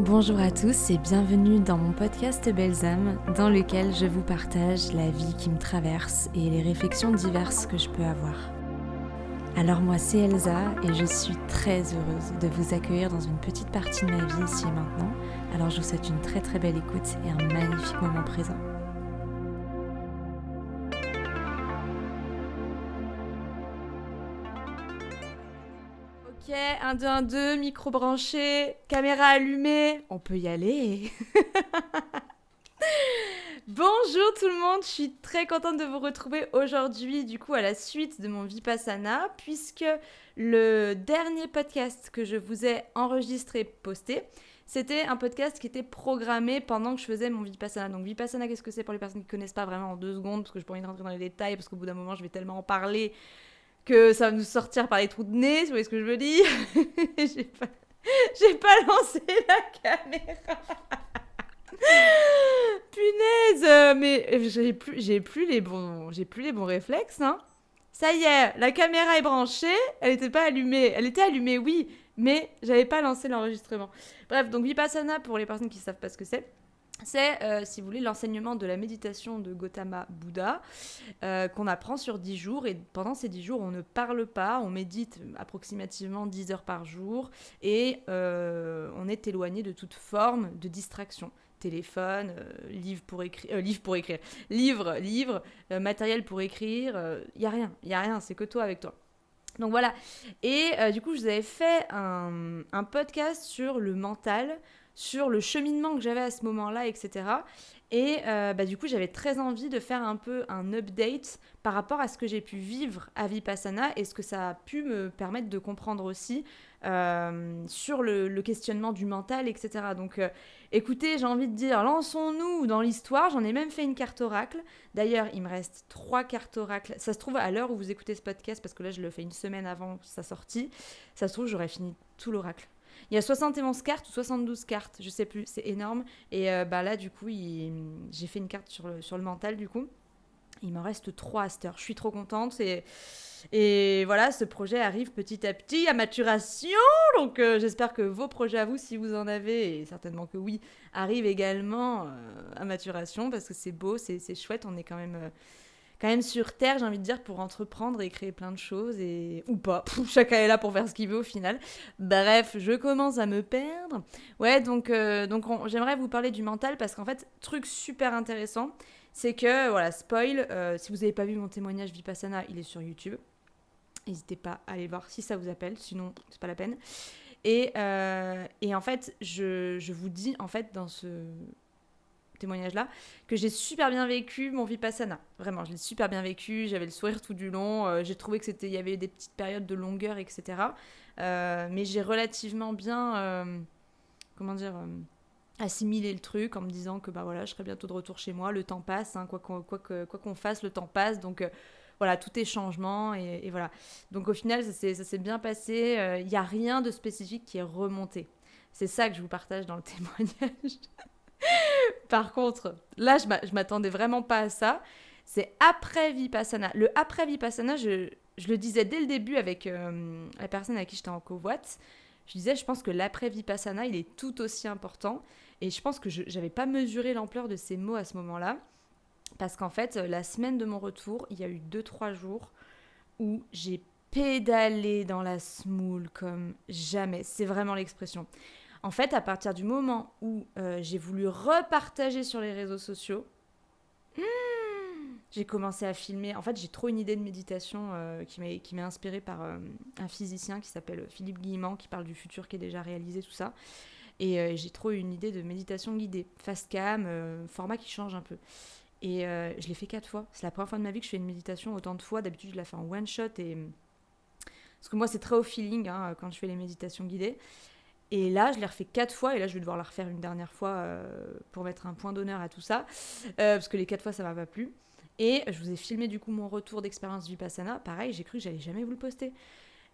Bonjour à tous et bienvenue dans mon podcast Belles âmes, dans lequel je vous partage la vie qui me traverse et les réflexions diverses que je peux avoir. Alors moi c'est Elsa et je suis très heureuse de vous accueillir dans une petite partie de ma vie ici et maintenant. Alors je vous souhaite une très très belle écoute et un magnifique moment présent. Ok, 1, 2, 1, 2, micro branché, caméra allumée, on peut y aller. Bonjour tout le monde, je suis très contente de vous retrouver aujourd'hui du coup à la suite de mon Vipassana puisque le dernier podcast que je vous ai enregistré, posté, c'était un podcast qui était programmé pendant que je faisais mon Vipassana. Donc Vipassana, qu'est-ce que c'est pour les personnes qui ne connaissent pas vraiment en 2 secondes parce que je pourrais rentrer dans les détails parce qu'au bout d'un moment je vais tellement en parler que ça va nous sortir par les trous de nez, vous voyez ce que je veux dire. j'ai pas lancé la caméra. Punaise, mais j'ai plus les bons réflexes, hein. Ça y est, la caméra est branchée, elle était pas allumée. Elle était allumée, oui, mais j'avais pas lancé l'enregistrement. Bref, donc Vipassana, pour les personnes qui savent pas ce que c'est, si vous voulez, l'enseignement de la méditation de Gautama Bouddha qu'on apprend sur 10 jours. Et pendant ces 10 jours, on ne parle pas, on médite approximativement 10 heures par jour et on est éloigné de toute forme de distraction. Téléphone, livre, matériel pour écrire, y a rien, c'est que toi avec toi. Donc voilà, et du coup je vous avais fait un podcast sur le mental, sur le cheminement que j'avais à ce moment-là, etc. Et du coup j'avais très envie de faire un peu un update par rapport à ce que j'ai pu vivre à Vipassana et ce que ça a pu me permettre de comprendre aussi sur le questionnement du mental, etc. Donc écoutez, j'ai envie de dire, lançons-nous dans l'histoire. J'en ai même fait une carte oracle. D'ailleurs, il me reste 3 cartes oracles. Ça se trouve, à l'heure où vous écoutez ce podcast, parce que là, je le fais une semaine avant sa sortie, ça se trouve, j'aurais fini tout l'oracle. Il y a 71 cartes ou 72 cartes, je sais plus, c'est énorme. Et là, du coup, j'ai fait une carte sur le mental, du coup. Il m'en reste 3 à cette heure. Je suis trop contente. Et voilà, ce projet arrive petit à petit à maturation. Donc j'espère que vos projets à vous, si vous en avez, et certainement que oui, arrivent également à maturation parce que c'est beau, c'est chouette. On est quand même sur Terre, j'ai envie de dire, pour entreprendre et créer plein de choses. Ou pas. Chacun est là pour faire ce qu'il veut au final. Bref, je commence à me perdre. Ouais, donc j'aimerais vous parler du mental parce qu'en fait, truc super intéressant, c'est que, voilà, spoil, si vous n'avez pas vu mon témoignage Vipassana, il est sur YouTube. N'hésitez pas à aller voir si ça vous appelle, sinon c'est pas la peine. Et en fait, je vous dis, en fait, dans ce témoignage-là, que j'ai super bien vécu mon Vipassana. Vraiment, je l'ai super bien vécu, j'avais le sourire tout du long, j'ai trouvé il y avait des petites périodes de longueur, etc. Mais j'ai relativement bien, assimiler le truc en me disant que voilà, je serai bientôt de retour chez moi, le temps passe, hein, quoi qu'on fasse, le temps passe, donc voilà, tout est changement et voilà. Donc au final, ça s'est bien passé, il n'y a rien de spécifique qui est remonté. C'est ça que je vous partage dans le témoignage. Par contre, là, je m'attendais vraiment pas à ça. C'est après Vipassana. Le après Vipassana, je le disais dès le début avec la personne avec qui j'étais en covoite. Je disais, je pense que l'après Vipassana, il est tout aussi important. Et je pense que je n'avais pas mesuré l'ampleur de ces mots à ce moment-là. Parce qu'en fait, la semaine de mon retour, il y a eu 2-3 jours où j'ai pédalé dans la semoule comme jamais. C'est vraiment l'expression. En fait, à partir du moment où j'ai voulu repartager sur les réseaux sociaux, j'ai commencé à filmer. En fait, j'ai trop une idée de méditation qui m'est inspirée par un physicien qui s'appelle Philippe Guillemant, qui parle du futur qui est déjà réalisé, tout ça. Et j'ai trop une idée de méditation guidée, fast cam, format qui change un peu. Et je l'ai fait 4 fois. C'est la première fois de ma vie que je fais une méditation autant de fois. D'habitude, je la fais en one shot. Parce que moi, c'est très au feeling quand je fais les méditations guidées. Et là, je l'ai refait 4 fois. Et là, je vais devoir la refaire une dernière fois pour mettre un point d'honneur à tout ça. Parce que les 4 fois, ça m'a pas plu. Et je vous ai filmé du coup mon retour d'expérience Vipassana. Pareil, j'ai cru que j'allais jamais vous le poster.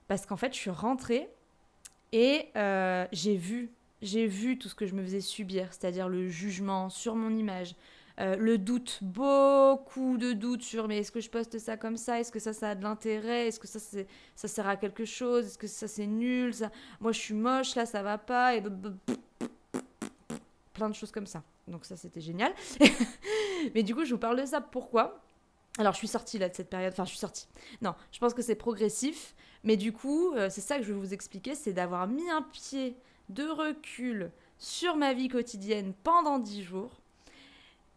Parce qu'en fait, je suis rentrée et j'ai vu tout ce que je me faisais subir. C'est-à-dire le jugement sur mon image, le doute, beaucoup de doutes sur mais est-ce que je poste ça comme ça, est-ce que ça a de l'intérêt, est-ce que ça sert à quelque chose, est-ce que ça c'est nul, ça, moi je suis moche, là ça va pas, et plein de choses comme ça. Donc ça, c'était génial. Mais du coup, je vous parle de ça. Pourquoi ? Alors, je suis sortie là de cette période. Enfin, je suis sortie. Non, je pense que c'est progressif. Mais du coup, c'est ça que je vais vous expliquer, c'est d'avoir mis un pied de recul sur ma vie quotidienne pendant 10 jours.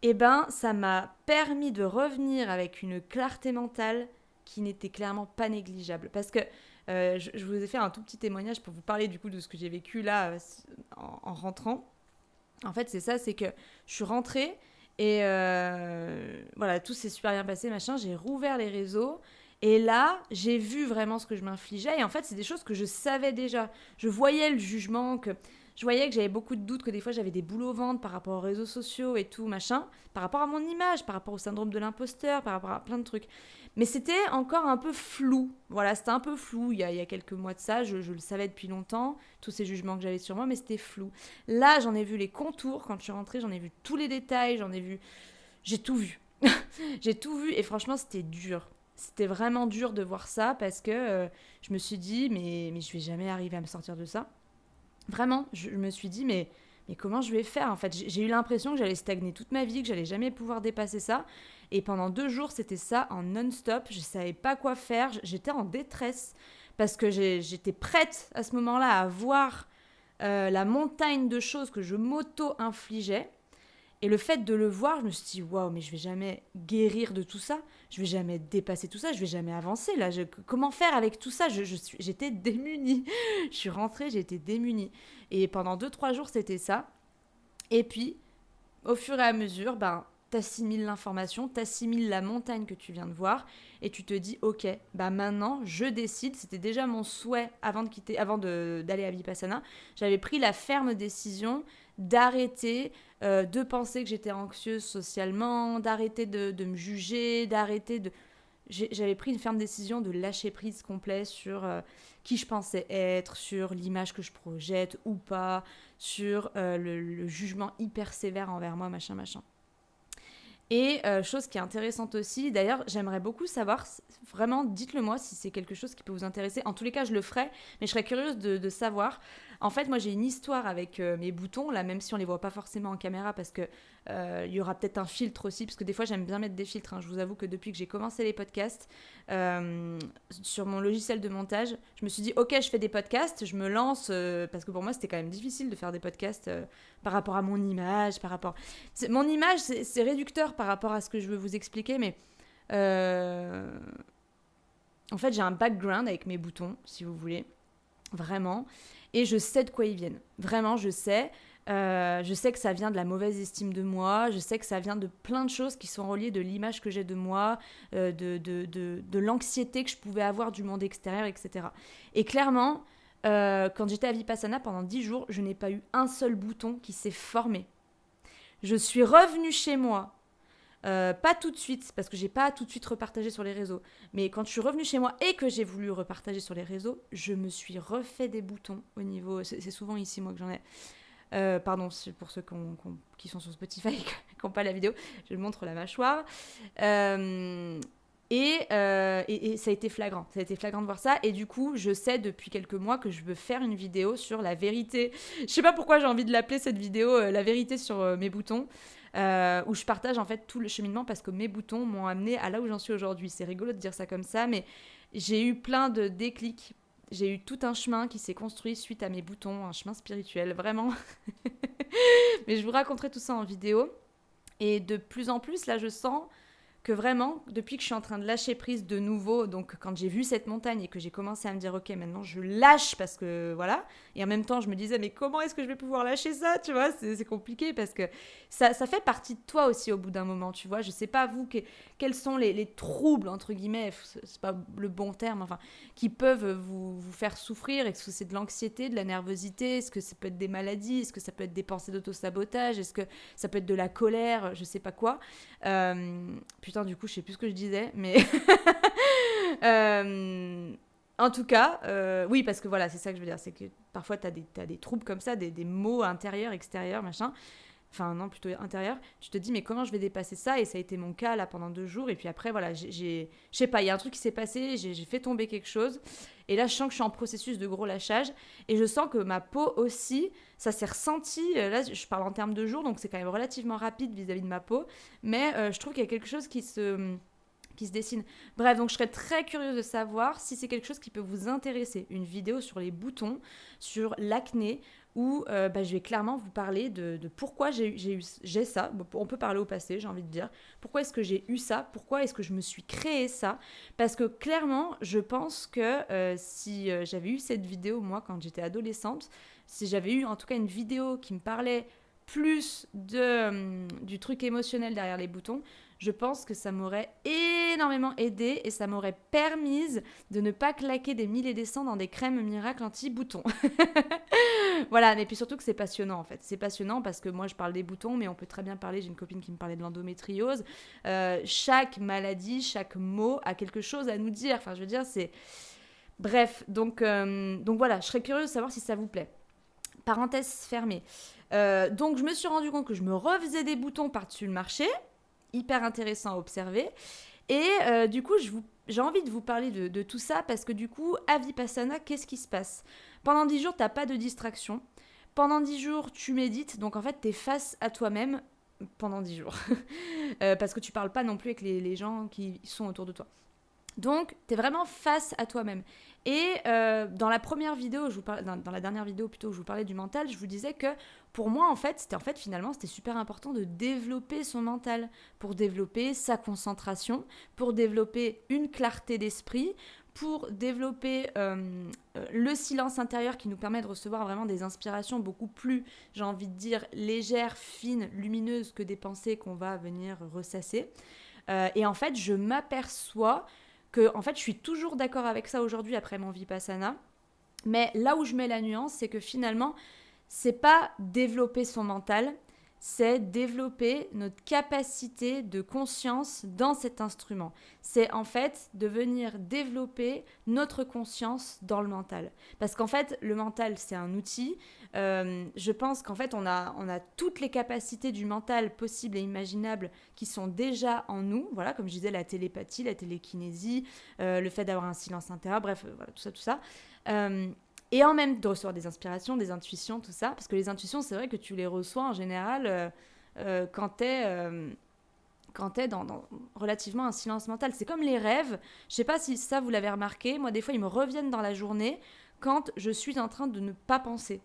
Et ben, ça m'a permis de revenir avec une clarté mentale qui n'était clairement pas négligeable. Parce que je vous ai fait un tout petit témoignage pour vous parler du coup de ce que j'ai vécu là en rentrant. En fait, c'est ça, c'est que je suis rentrée et voilà, tout s'est super bien passé, machin. J'ai rouvert les réseaux et là, j'ai vu vraiment ce que je m'infligeais. Et en fait, c'est des choses que je savais déjà. Je voyais le jugement, je voyais que j'avais beaucoup de doutes, que des fois j'avais des boules au ventre par rapport aux réseaux sociaux et tout, machin, par rapport à mon image, par rapport au syndrome de l'imposteur, par rapport à plein de trucs. Mais c'était encore un peu flou. Voilà, c'était un peu flou il y a quelques mois de ça. Je le savais depuis longtemps, tous ces jugements que j'avais sur moi, mais c'était flou. Là, j'en ai vu les contours. Quand je suis rentrée, j'en ai vu tous les détails. J'ai tout vu. J'ai tout vu et franchement, c'était dur. C'était vraiment dur de voir ça parce que je me suis dit, mais je vais jamais arriver à me sortir de ça. Vraiment, je me suis dit, mais comment je vais faire ? En fait, j'ai eu l'impression que j'allais stagner toute ma vie, que j'allais jamais pouvoir dépasser ça. Et pendant 2 jours, c'était ça en non-stop. Je savais pas quoi faire. J'étais en détresse parce que j'étais prête à ce moment-là à voir la montagne de choses que je m'auto-infligeais. Et le fait de le voir, je me suis dit, waouh, mais je vais jamais guérir de tout ça. Je vais jamais dépasser tout ça. Je vais jamais avancer. Là, comment faire avec tout ça ? J'étais démunie. Je suis rentrée, j'étais démunie. Et pendant 2-3 jours, c'était ça. Et puis, au fur et à mesure, t'assimiles l'information, t'assimiles la montagne que tu viens de voir, et tu te dis, ok, maintenant, je décide. C'était déjà mon souhait avant d'aller à Vipassana. J'avais pris la ferme décision d'arrêter de penser que j'étais anxieuse socialement, d'arrêter de me juger, j'avais pris une ferme décision de lâcher prise complet sur qui je pensais être, sur l'image que je projette ou pas, sur le jugement hyper sévère envers moi, machin. Et chose qui est intéressante aussi, d'ailleurs, j'aimerais beaucoup savoir, vraiment, dites-le moi si c'est quelque chose qui peut vous intéresser. En tous les cas, je le ferai, mais je serais curieuse de savoir. En fait, moi, j'ai une histoire avec mes boutons, là, même si on les voit pas forcément en caméra, parce que y aura peut-être un filtre aussi, parce que des fois, j'aime bien mettre des filtres. Je vous avoue que depuis que j'ai commencé les podcasts, sur mon logiciel de montage, je me suis dit, ok, je fais des podcasts, je me lance, parce que pour moi, c'était quand même difficile de faire des podcasts par rapport à mon image, mon image, c'est réducteur par rapport à ce que je veux vous expliquer, mais en fait, j'ai un background avec mes boutons, si vous voulez, vraiment, et je sais de quoi ils viennent. Vraiment, je sais que ça vient de la mauvaise estime de moi, je sais que ça vient de plein de choses qui sont reliées de l'image que j'ai de moi, de l'anxiété que je pouvais avoir du monde extérieur, etc. Et clairement, quand j'étais à Vipassana pendant 10 jours, je n'ai pas eu un seul bouton qui s'est formé. Je suis revenue chez moi, pas tout de suite, parce que j'ai pas tout de suite repartagé sur les réseaux, mais quand je suis revenue chez moi et que j'ai voulu repartager sur les réseaux, je me suis refait des boutons au niveau... C'est souvent ici, moi, que j'en ai. Pardon, c'est pour ceux qui sont sur Spotify et qui n'ont pas la vidéo, je montre la mâchoire. Et ça a été flagrant. Ça a été flagrant de voir ça. Et du coup, je sais depuis quelques mois que je veux faire une vidéo sur la vérité. Je sais pas pourquoi j'ai envie de l'appeler cette vidéo la vérité sur mes boutons. Où je partage en fait tout le cheminement parce que mes boutons m'ont amené à là où j'en suis aujourd'hui. C'est rigolo de dire ça comme ça, mais j'ai eu plein de déclics. J'ai eu tout un chemin qui s'est construit suite à mes boutons, un chemin spirituel, vraiment. Mais je vous raconterai tout ça en vidéo. Et de plus en plus, là, je sens que vraiment, depuis que je suis en train de lâcher prise de nouveau, donc quand j'ai vu cette montagne et que j'ai commencé à me dire, ok, maintenant je lâche parce que voilà, et en même temps je me disais, mais comment est-ce que je vais pouvoir lâcher ça, tu vois, c'est compliqué parce que ça fait partie de toi aussi au bout d'un moment, tu vois, je sais pas vous, quels sont les troubles, entre guillemets, c'est pas le bon terme, enfin, qui peuvent vous faire souffrir, est-ce que c'est de l'anxiété, de la nervosité, est-ce que ça peut être des maladies, est-ce que ça peut être des pensées d'auto-sabotage, est-ce que ça peut être de la colère, je sais pas quoi, putain, du coup, je sais plus ce que je disais, mais... en tout cas, oui, parce que voilà, c'est ça que je veux dire, c'est que parfois, t'as des troubles comme ça, des maux intérieurs, extérieurs, machin. enfin non, plutôt intérieure, tu te dis mais comment je vais dépasser ça? Et ça a été mon cas là pendant 2 jours. Et puis après, voilà, je sais pas, il y a un truc qui s'est passé, j'ai fait tomber quelque chose. Et là, je sens que je suis en processus de gros lâchage. Et je sens que ma peau aussi, ça s'est ressenti. Là, je parle en termes de jours, donc c'est quand même relativement rapide vis-à-vis de ma peau. Mais je trouve qu'il y a quelque chose qui se dessine. Bref, donc je serais très curieuse de savoir si c'est quelque chose qui peut vous intéresser. Une vidéo sur les boutons, sur l'acné, où je vais clairement vous parler de pourquoi j'ai ça. Bon, on peut parler au passé, j'ai envie de dire. Pourquoi est-ce que j'ai eu ça? Pourquoi est-ce que je me suis créé ça? Parce que clairement, je pense que si j'avais eu cette vidéo, moi, quand j'étais adolescente, si j'avais eu en tout cas une vidéo qui me parlait plus du truc émotionnel derrière les boutons, je pense que ça m'aurait énormément aidé et ça m'aurait permise de ne pas claquer des 1000 et des cents dans des crèmes miracles anti-boutons. Voilà, mais puis surtout que c'est passionnant en fait. C'est passionnant parce que moi je parle des boutons, mais on peut très bien parler, j'ai une copine qui me parlait de l'endométriose. Chaque maladie, chaque mot a quelque chose à nous dire. Enfin, je veux dire, c'est... Bref, donc voilà, je serais curieuse de savoir si ça vous plaît. Parenthèse fermée. Donc je me suis rendu compte que je me refaisais des boutons par-dessus le marché. Hyper intéressant à observer. Et du coup, j'ai envie de vous parler de tout ça parce que du coup, à Vipassana, qu'est-ce qui se passe? Pendant 10 jours, tu n'as pas de distraction. Pendant 10 jours, tu médites. Donc en fait, tu es face à toi-même pendant 10 jours. Parce que tu parles pas non plus avec les gens qui sont autour de toi. Donc, tu es vraiment face à toi-même. Et dans la première vidéo, dans la dernière vidéo plutôt, où je vous parlais du mental, je vous disais que pour moi, en fait, finalement, c'était super important de développer son mental pour développer sa concentration, pour développer une clarté d'esprit, pour développer le silence intérieur qui nous permet de recevoir vraiment des inspirations beaucoup plus, j'ai envie de dire, légères, fines, lumineuses que des pensées qu'on va venir ressasser. Et en fait, je m'aperçois que en fait, je suis toujours d'accord avec ça aujourd'hui après mon Vipassana. Mais là où je mets la nuance, c'est que finalement, c'est pas développer son mental, c'est développer notre capacité de conscience dans cet instrument. C'est en fait de venir développer notre conscience dans le mental. Parce qu'en fait, le mental, c'est un outil. Je pense qu'en fait, on a toutes les capacités du mental possibles et imaginables qui sont déjà en nous. Voilà, comme je disais, la télépathie, la télékinésie, le fait d'avoir un silence intérieur, bref, voilà, tout ça. Et en même temps, de recevoir des inspirations, des intuitions, tout ça. Parce que les intuitions, c'est vrai que tu les reçois en général quand t'es dans relativement un silence mental. C'est comme les rêves. Je sais pas si ça, vous l'avez remarqué. Moi, des fois, ils me reviennent dans la journée quand je suis en train de ne pas penser.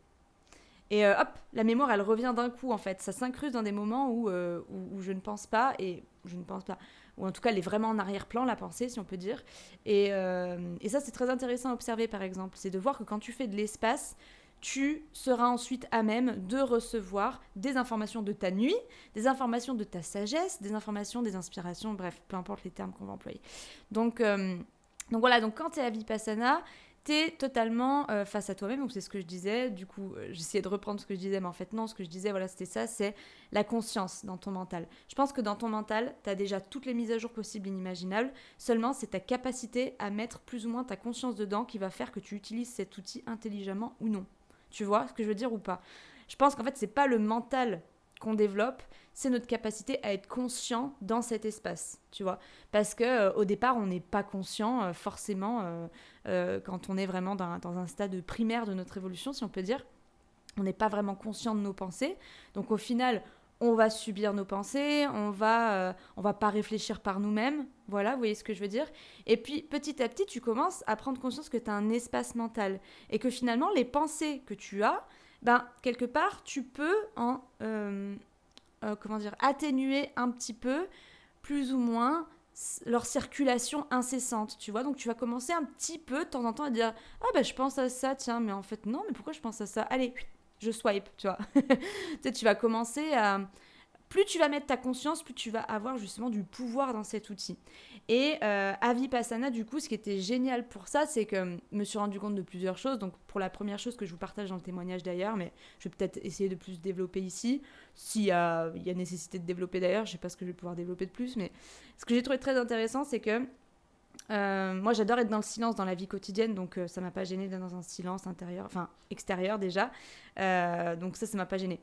Et hop, la mémoire, elle revient d'un coup, en fait. Ça s'incruste dans des moments où je ne pense pas, et je ne pense pas. Ou en tout cas, elle est vraiment en arrière-plan, la pensée, si on peut dire. Et ça, c'est très intéressant à observer, par exemple. C'est de voir que quand tu fais de l'espace, tu seras ensuite à même de recevoir des informations de ta nuit, des informations de ta sagesse, des informations, des inspirations, bref, peu importe les termes qu'on va employer. Donc voilà, donc quand tu es à Vipassana, t'es totalement face à toi-même, donc c'est ce que je disais, du coup j'essayais de reprendre ce que je disais, mais en fait non, ce que je disais, voilà, c'était ça, c'est la conscience dans ton mental. Je pense que dans ton mental, t'as déjà toutes les mises à jour possibles et inimaginables, seulement c'est ta capacité à mettre plus ou moins ta conscience dedans qui va faire que tu utilises cet outil intelligemment ou non. Tu vois ce que je veux dire ou pas? Je pense qu'en fait, c'est pas le mental qu'on développe, c'est notre capacité à être conscient dans cet espace, tu vois. Parce que au départ, on n'est pas conscient forcément quand on est vraiment dans un stade primaire de notre évolution, si on peut dire. On n'est pas vraiment conscient de nos pensées. Donc au final, on va subir nos pensées, on va pas réfléchir par nous-mêmes. Voilà, vous voyez ce que je veux dire? Et puis petit à petit, tu commences à prendre conscience que tu as un espace mental et que finalement, les pensées que tu as, quelque part, tu peux atténuer un petit peu, plus ou moins, leur circulation incessante, tu vois. Donc tu vas commencer un petit peu de temps en temps à dire je pense à ça, tiens, mais en fait non, mais pourquoi je pense à ça? Allez, je swipe, tu vois. Tu vas commencer à... Plus tu vas mettre ta conscience, plus tu vas avoir justement du pouvoir dans cet outil. Et à Vipassana, du coup, ce qui était génial pour ça, c'est que je me suis rendu compte de plusieurs choses. Donc pour la première chose que je vous partage dans le témoignage d'ailleurs, mais je vais peut-être essayer de plus développer ici, s'il y a nécessité de développer d'ailleurs, je ne sais pas ce que je vais pouvoir développer de plus, mais ce que j'ai trouvé très intéressant, c'est que moi j'adore être dans le silence dans la vie quotidienne, donc ça m'a pas gêné d'être dans un silence intérieur, enfin extérieur déjà, donc ça m'a pas gêné.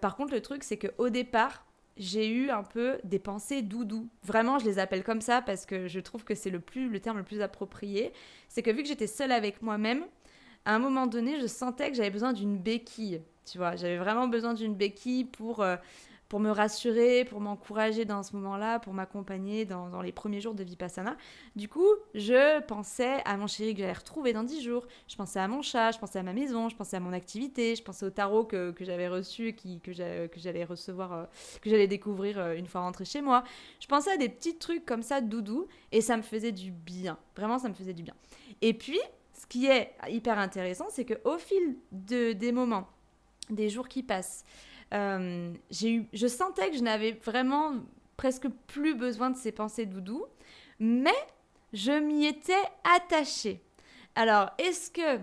Par contre, le truc, c'est qu'au départ, j'ai eu un peu des pensées doudou. Vraiment, je les appelle comme ça parce que je trouve que c'est le terme le plus approprié. C'est que vu que j'étais seule avec moi-même, à un moment donné, je sentais que j'avais besoin d'une béquille. Tu vois, j'avais vraiment besoin d'une béquille pour me rassurer, pour m'encourager dans ce moment-là, pour m'accompagner dans les premiers jours de Vipassana. Du coup, je pensais à mon chéri que j'allais retrouver dans 10 jours. Je pensais à mon chat, je pensais à ma maison, je pensais à mon activité, je pensais au tarot que j'avais reçu, que j'allais recevoir, que j'allais découvrir une fois rentrée chez moi. Je pensais à des petits trucs comme ça, doudou, et ça me faisait du bien. Vraiment, ça me faisait du bien. Et puis, ce qui est hyper intéressant, c'est qu'au fil des moments, des jours qui passent, je sentais que je n'avais vraiment presque plus besoin de ces pensées doudou, mais je m'y étais attachée. Alors, est-ce que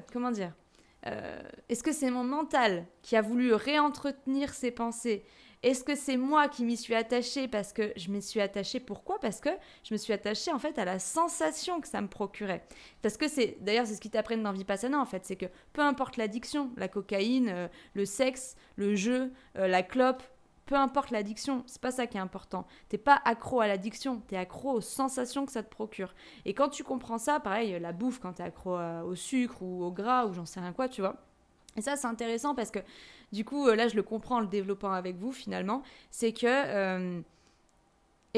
c'est mon mental qui a voulu réentretenir ces pensées? Est-ce que c'est moi qui m'y suis attachée parce que je m'y suis attachée? Pourquoi? Parce que je me suis attachée en fait à la sensation que ça me procurait. Parce que d'ailleurs c'est ce qu'ils t'apprennent dans Vipassana en fait, c'est que peu importe l'addiction, la cocaïne, le sexe, le jeu, la clope, peu importe l'addiction, c'est pas ça qui est important. T'es pas accro à l'addiction, t'es accro aux sensations que ça te procure. Et quand tu comprends ça, pareil, la bouffe, quand t'es accro au sucre ou au gras ou j'en sais rien quoi, tu vois. Et ça, c'est intéressant parce que, du coup, là, je le comprends en le développant avec vous, finalement. C'est que,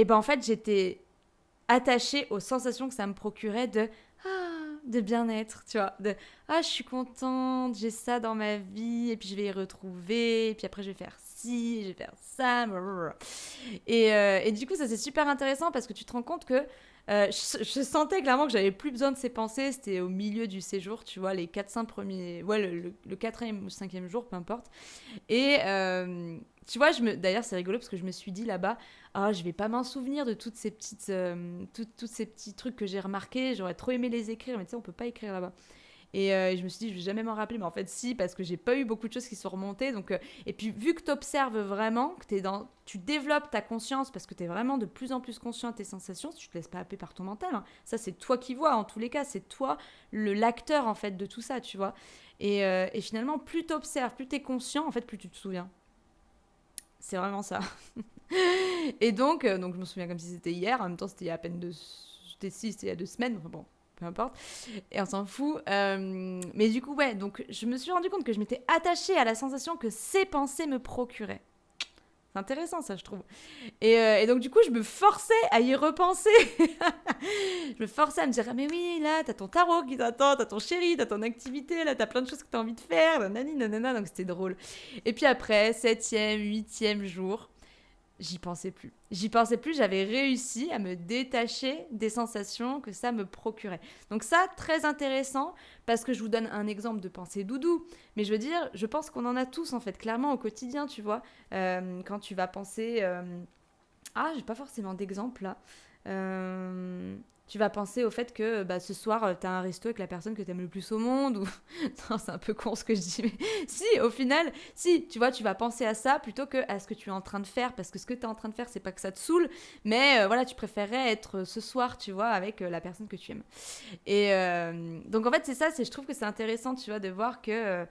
en fait, j'étais attachée aux sensations que ça me procurait de bien-être, tu vois. Je suis contente, j'ai ça dans ma vie, et puis je vais y retrouver, et puis après, je vais faire ci, je vais faire ça, blablabla. Et du coup, ça, c'est super intéressant parce que tu te rends compte que je sentais clairement que j'avais plus besoin de ces pensées. C'était au milieu du séjour, tu vois, les 4-5 premiers. Ouais, le 4e ou 5e jour, peu importe. Et tu vois, d'ailleurs, c'est rigolo parce que je me suis dit là-bas, je vais pas m'en souvenir de toutes ces petites, toutes ces petits trucs que j'ai remarqués. J'aurais trop aimé les écrire, mais tu sais, on peut pas écrire là-bas. Et je me suis dit, je vais jamais m'en rappeler, mais en fait, si, parce que j'ai pas eu beaucoup de choses qui sont remontées. Donc, et puis, vu que tu observes vraiment, que tu développes ta conscience, parce que tu es vraiment de plus en plus conscient de tes sensations, si tu te laisses pas happer par ton mental, hein. Ça, c'est toi qui vois, en tous les cas, c'est toi l'acteur, en fait, de tout ça, tu vois. Et finalement, plus tu observes, plus tu es conscient, en fait, plus tu te souviens. C'est vraiment ça. Et donc je me souviens comme si c'était hier, en même temps, c'était il y a à peine c'était il y a 2 semaines, enfin bon, peu importe, et on s'en fout. Mais du coup, ouais, donc je me suis rendu compte que je m'étais attachée à la sensation que ces pensées me procuraient. C'est intéressant, ça, je trouve. Et donc, du coup, je me forçais à y repenser. Je me forçais à me dire, ah, mais oui, là, t'as ton tarot qui t'attend, t'as ton chéri, t'as ton activité, là, t'as plein de choses que t'as envie de faire, nanani, nanana, donc c'était drôle. Et puis après, 7e, 8e jour, j'y pensais plus. J'y pensais plus, j'avais réussi à me détacher des sensations que ça me procurait. Donc ça, très intéressant, parce que je vous donne un exemple de pensée doudou. Mais je veux dire, je pense qu'on en a tous, en fait, clairement, au quotidien, tu vois. Quand tu vas penser... j'ai pas forcément d'exemple, là. Tu vas penser au fait que ce soir, tu as un resto avec la personne que tu aimes le plus au monde. Ou... non, c'est un peu con ce que je dis, mais si, au final, si, tu vois, tu vas penser à ça plutôt qu'à ce que tu es en train de faire. Parce que ce que tu es en train de faire, c'est pas que ça te saoule, mais voilà, tu préférerais être ce soir, tu vois, avec la personne que tu aimes. Et donc, en fait, c'est ça, je trouve que c'est intéressant, tu vois, de voir que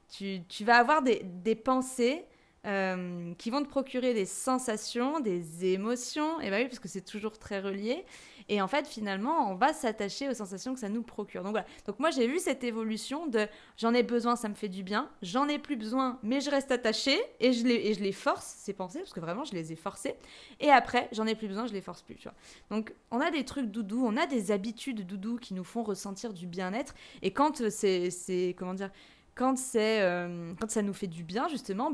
tu vas avoir des pensées qui vont te procurer des sensations, des émotions, et bah oui, parce que c'est toujours très relié. Et en fait, finalement, on va s'attacher aux sensations que ça nous procure. Donc voilà. Donc moi, j'ai vu cette évolution de j'en ai besoin, ça me fait du bien, j'en ai plus besoin, mais je reste attachée et je les force, ces pensées, parce que vraiment, je les ai forcées. Et après, j'en ai plus besoin, je les force plus, tu vois. Donc on a des trucs doudou, on a des habitudes doudou qui nous font ressentir du bien-être. Et quand comment dire, quand ça nous fait du bien, justement,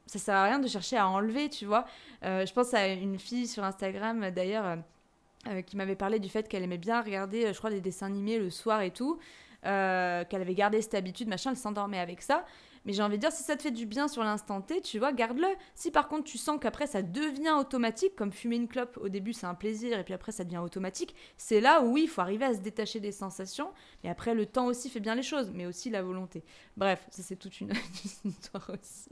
ça sert à rien de chercher à enlever, tu vois. Je pense à une fille sur Instagram, d'ailleurs, qui m'avait parlé du fait qu'elle aimait bien regarder, je crois, des dessins animés le soir et tout, qu'elle avait gardé cette habitude, machin, elle s'endormait avec ça. Mais j'ai envie de dire, si ça te fait du bien sur l'instant T, tu vois, garde-le. Si par contre tu sens qu'après ça devient automatique, comme fumer une clope, au début c'est un plaisir et puis après ça devient automatique, c'est là où oui, il faut arriver à se détacher des sensations. Et après, le temps aussi fait bien les choses, mais aussi la volonté. Bref, ça c'est toute une histoire aussi.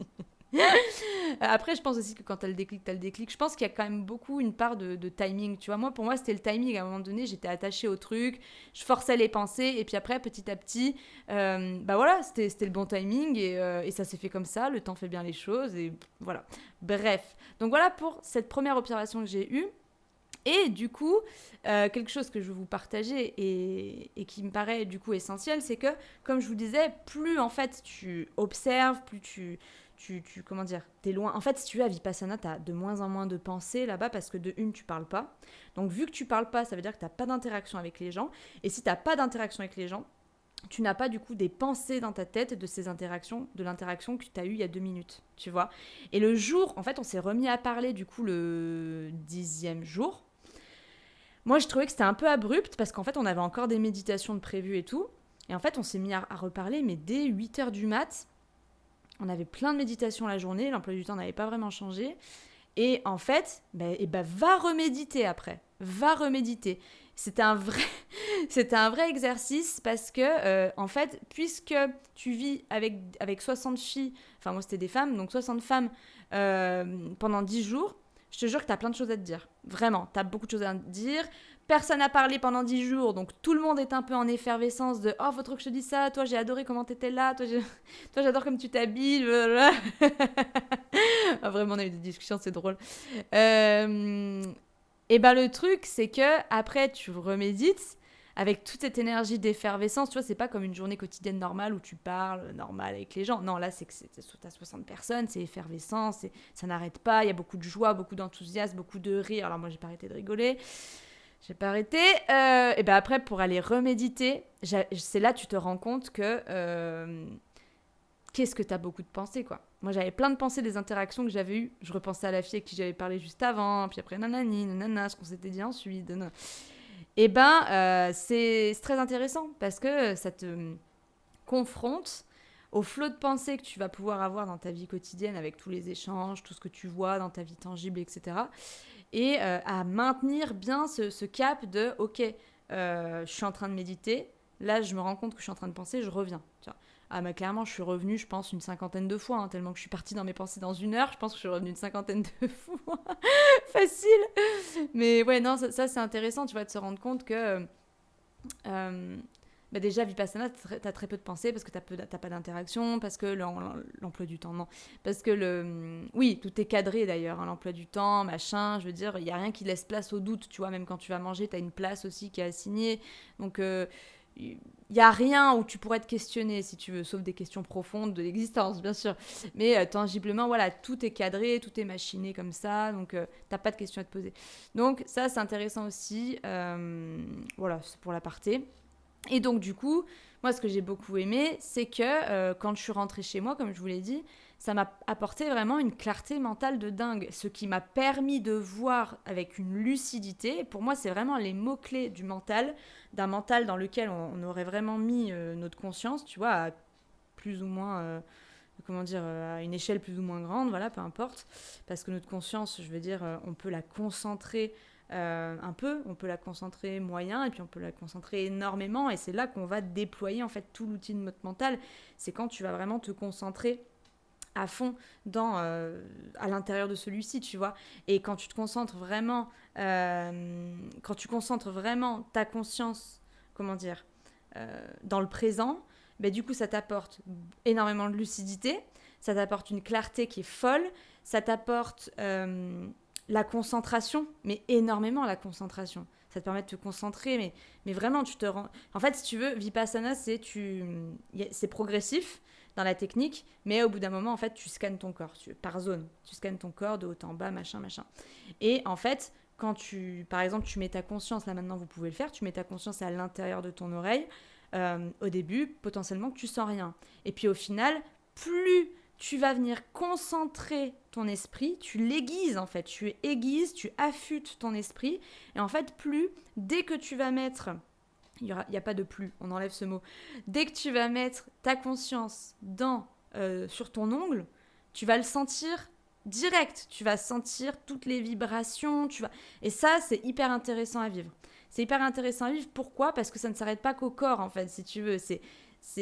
Après, je pense aussi que quand t'as le déclic, t'as le déclic. Je pense qu'il y a quand même beaucoup une part de timing. Tu vois, moi, pour moi, c'était le timing. À un moment donné, j'étais attachée au truc, je forçais les pensées, et puis après, petit à petit, bah voilà, c'était le bon timing, et ça s'est fait comme ça. Le temps fait bien les choses, et voilà. Bref. Donc voilà pour cette première observation que j'ai eue. Et du coup, quelque chose que je veux vous partager et qui me paraît du coup essentiel, c'est que, comme je vous disais, plus en fait tu observes, plus comment dire, t'es loin. En fait, si tu es à Vipassana, t'as de moins en moins de pensées là-bas parce que de une, tu parles pas. Donc, vu que tu parles pas, ça veut dire que t'as pas d'interaction avec les gens. Et si t'as pas d'interaction avec les gens, tu n'as pas du coup des pensées dans ta tête de ces interactions, de l'interaction que tu as eue il y a 2 minutes, tu vois. Et le jour, en fait, on s'est remis à parler du coup le 10e jour. Moi, je trouvais que c'était un peu abrupt parce qu'en fait, on avait encore des méditations de prévues et tout. Et en fait, on s'est mis à reparler, mais dès 8h du mat, on avait plein de méditations la journée, l'emploi du temps n'avait pas vraiment changé. Et en fait, va reméditer après. Va reméditer. C'était un vrai, c'était un vrai exercice parce que, en fait, puisque tu vis avec 60 filles, enfin moi c'était des femmes, donc 60 femmes pendant 10 jours, je te jure que tu as plein de choses à te dire. Vraiment, tu as beaucoup de choses à te dire. Personne n'a parlé pendant 10 jours, donc tout le monde est un peu en effervescence de « Oh, faut trop que je te dise ça, toi j'ai adoré comment t'étais là, toi j'adore comme tu t'habilles. » Ah, vraiment, on a eu des discussions, c'est drôle. Et ben le truc, c'est que après tu remédites avec toute cette énergie d'effervescence. Tu vois, c'est pas comme une journée quotidienne normale où tu parles normal avec les gens. Non, là, c'est que t'as 60 personnes, c'est effervescent, ça n'arrête pas. Il y a beaucoup de joie, beaucoup d'enthousiasme, beaucoup de rire. Alors moi, j'ai pas arrêté de rigoler. J'ai pas arrêté. Et ben après, pour aller reméditer, c'est là que tu te rends compte que qu'est-ce que t'as beaucoup de pensées, quoi. Moi, j'avais plein de pensées des interactions que j'avais eues. Je repensais à la fille avec qui j'avais parlé juste avant, puis après nanani, nanana, ce qu'on s'était dit ensuite. Nanana. Et ben, c'est très intéressant parce que ça te confronte au flot de pensées que tu vas pouvoir avoir dans ta vie quotidienne avec tous les échanges, tout ce que tu vois dans ta vie tangible, etc. Et à maintenir bien ce cap de « Ok, je suis en train de méditer, là, je me rends compte que je suis en train de penser, je reviens. » Tu vois. Ah, mais clairement, je suis revenue, je pense, une cinquantaine de fois, hein, tellement que je suis partie dans mes pensées dans 1 heure. Je pense que je suis revenue une cinquantaine de fois. Facile. Mais ouais, non, ça c'est intéressant, tu vois, de se rendre compte que déjà, Vipassana, t'as très peu de pensées parce que t'as pas d'interaction, parce que l'emploi du temps, non. Parce que oui, tout est cadré d'ailleurs, hein, l'emploi du temps, machin, je veux dire, il n'y a rien qui laisse place au doute, tu vois, même quand tu vas manger, t'as une place aussi qui est assignée. Donc, il n'y a rien où tu pourrais te questionner, si tu veux, sauf des questions profondes de l'existence, bien sûr. Mais tangiblement, voilà, tout est cadré, tout est machiné comme ça, donc t'as pas de questions à te poser. Donc ça, c'est intéressant aussi. Voilà, c'est pour l'aparté. Et donc, du coup, moi, ce que j'ai beaucoup aimé, c'est que quand je suis rentrée chez moi, comme je vous l'ai dit, ça m'a apporté vraiment une clarté mentale de dingue. Ce qui m'a permis de voir avec une lucidité. Pour moi, c'est vraiment les mots-clés du mental, d'un mental dans lequel on aurait vraiment mis notre conscience, tu vois, à plus ou moins... comment dire, à une échelle plus ou moins grande, voilà, peu importe. Parce que notre conscience, je veux dire, on peut la concentrer un peu, on peut la concentrer moyen, et puis on peut la concentrer énormément, et c'est là qu'on va déployer en fait tout l'outil de notre mental. C'est quand tu vas vraiment te concentrer à fond à l'intérieur de celui-ci, tu vois. Et quand tu te concentres vraiment, quand tu concentres vraiment ta conscience, comment dire, dans le présent, ben, du coup, ça t'apporte énormément de lucidité, ça t'apporte une clarté qui est folle, ça t'apporte la concentration, mais énormément la concentration. Ça te permet de te concentrer, mais vraiment, tu te rends... En fait, si tu veux, Vipassana, c'est progressif dans la technique, mais au bout d'un moment, en fait, tu scannes ton corps, par zone. Tu scannes ton corps de haut en bas, machin, machin. Et en fait, quand par exemple, tu mets ta conscience, là maintenant, vous pouvez le faire, tu mets ta conscience à l'intérieur de ton oreille, au début, potentiellement, que tu sens rien. Et puis au final, plus tu vas venir concentrer ton esprit, tu l'aiguises en fait, tu aiguises, tu affûtes ton esprit, et en fait, plus, dès que tu vas mettre, il n'y a pas de plus, on enlève ce mot, dès que tu vas mettre ta conscience sur ton ongle, tu vas le sentir direct, tu vas sentir toutes les vibrations, et ça, c'est hyper intéressant à vivre. C'est hyper intéressant à vivre, pourquoi ? Parce que ça ne s'arrête pas qu'au corps, en fait, si tu veux,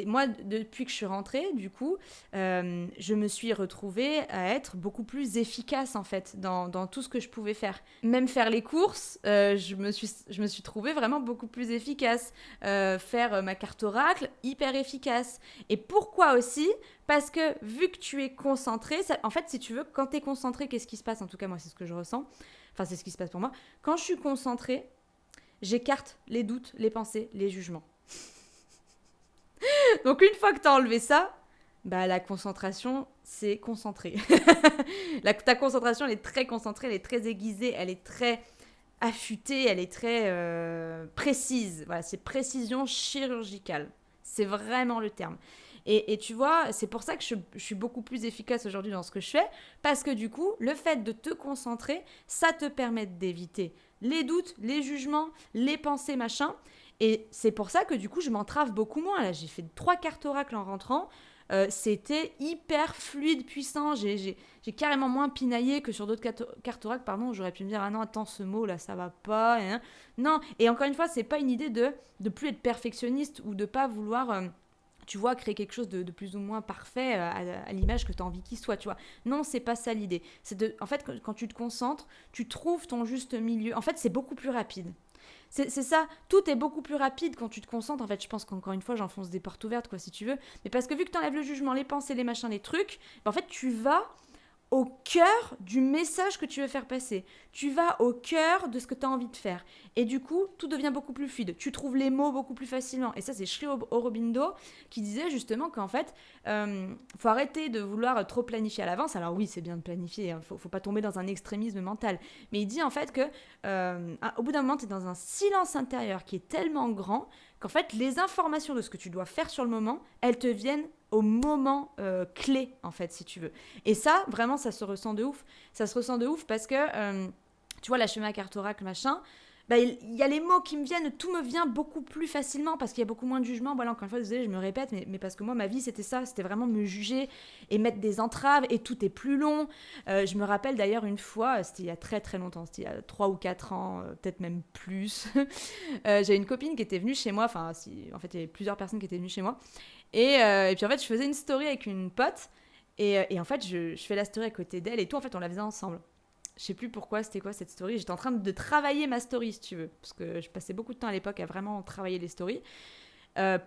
Moi, depuis que je suis rentrée, du coup, je me suis retrouvée à être beaucoup plus efficace, en fait, dans tout ce que je pouvais faire. Même faire les courses, je me suis trouvée vraiment beaucoup plus efficace. Faire ma carte oracle, hyper efficace. Et pourquoi aussi? Parce que vu que tu es concentré, en fait, si tu veux, quand tu es concentré, qu'est-ce qui se passe? En tout cas, moi, c'est ce que je ressens. Enfin, c'est ce qui se passe pour moi. Quand je suis concentrée, j'écarte les doutes, les pensées, les jugements. Donc une fois que tu as enlevé ça, bah la concentration, c'est concentré. Ta concentration, elle est très concentrée, elle est très aiguisée, elle est très affûtée, elle est très précise. Voilà, c'est précision chirurgicale. C'est vraiment le terme. Et tu vois, c'est pour ça que je suis beaucoup plus efficace aujourd'hui dans ce que je fais, parce que du coup, le fait de te concentrer, ça te permet d'éviter les doutes, les jugements, les pensées, machin. Et c'est pour ça que du coup, je m'entrave beaucoup moins. Là, j'ai fait 3 cartes oracles en rentrant. C'était hyper fluide, puissant. J'ai carrément moins pinaillé que sur d'autres cartes oracles. Pardon, j'aurais pu me dire, ah non, attends, ce mot là, ça va pas. Hein. Non, et encore une fois, c'est pas une idée de plus être perfectionniste ou de pas vouloir... tu vois, créer quelque chose de plus ou moins parfait à l'image que tu as envie qu'il soit, tu vois. Non, c'est pas ça l'idée. En fait, quand tu te concentres, tu trouves ton juste milieu. En fait, c'est beaucoup plus rapide. C'est ça, tout est beaucoup plus rapide quand tu te concentres. En fait, je pense qu'encore une fois, j'enfonce des portes ouvertes, quoi, si tu veux. Mais parce que vu que tu enlèves le jugement, les pensées, les machins, les trucs, en fait, tu vas au cœur du message que tu veux faire passer. Tu vas au cœur de ce que tu as envie de faire. Et du coup, tout devient beaucoup plus fluide. Tu trouves les mots beaucoup plus facilement. Et ça, c'est Sri Aurobindo qui disait justement qu'en fait, faut arrêter de vouloir trop planifier à l'avance. Alors oui, c'est bien de planifier, hein. Faut pas tomber dans un extrémisme mental. Mais il dit en fait que au bout d'un moment, tu es dans un silence intérieur qui est tellement grand qu'en fait, les informations de ce que tu dois faire sur le moment, elles te viennent au moment clé, en fait, si tu veux. Et ça, vraiment, ça se ressent de ouf. Ça se ressent de ouf parce que, tu vois, là, je fais ma carte oracle, machin. Bah, il y a les mots qui me viennent, tout me vient beaucoup plus facilement parce qu'il y a beaucoup moins de jugement. Voilà, encore une fois, désolé, je me répète, mais parce que moi, ma vie, c'était ça. C'était vraiment me juger et mettre des entraves et tout est plus long. Je me rappelle d'ailleurs une fois, c'était il y a très très longtemps, c'était il y a 3 ou 4 ans, peut-être même plus. J'avais une copine qui était venue chez moi, enfin, en fait, il y avait plusieurs personnes qui étaient venues chez moi. Et puis en fait, je faisais une story avec une pote. Et en fait, je fais la story à côté d'elle et tout. En fait, on la faisait ensemble. Je sais plus pourquoi, c'était quoi cette story. J'étais en train de travailler ma story, si tu veux. Parce que je passais beaucoup de temps à l'époque à vraiment travailler les stories.